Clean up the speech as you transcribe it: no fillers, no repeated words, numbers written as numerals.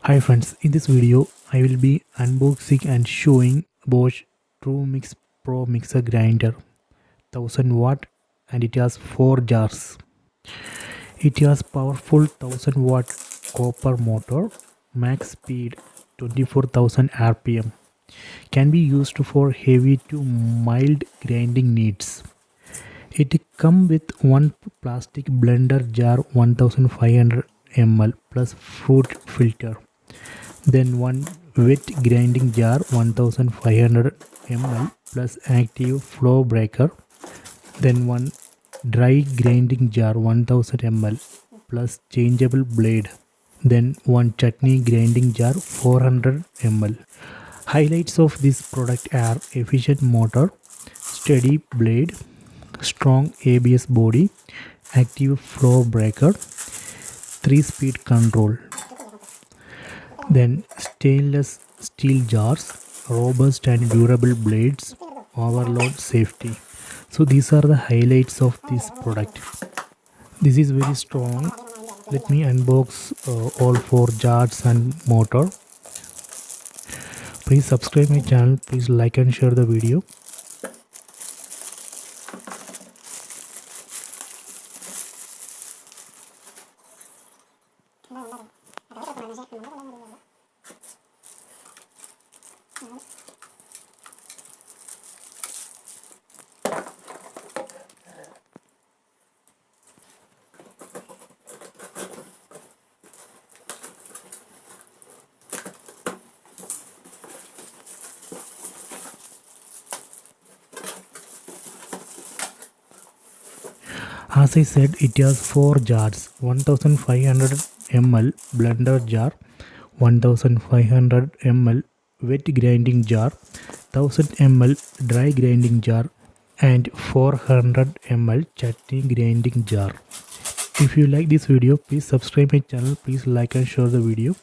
Hi friends, in this video I will be unboxing and showing Bosch TrueMixx Pro mixer grinder 1000 watt and it has 4 jars. It has powerful 1000 watt copper motor, max speed 24,000 rpm. Can be used for heavy to mild grinding needs. It comes with one plastic blender jar 1500 ml plus fruit filter. Then one wet grinding jar 1500 ml plus active flow breaker. Then one dry grinding jar 1000 ml plus changeable blade. Then one chutney grinding jar 400 ml. Highlights of this product are efficient motor, steady blade, strong ABS body, active flow breaker, 3-speed control. Then stainless steel jars, robust and durable blades, overload safety. So these are the highlights of this product. This is very strong. Let me unbox all 4 jars and motor. Please subscribe my channel. Please like and share the video. As I said, it has 4 jars, 1500 ml blender jar, 1500 ml wet grinding jar, 1000 ml dry grinding jar and 400 ml chutney grinding jar. If you like this video, please subscribe my channel, please like and share the video.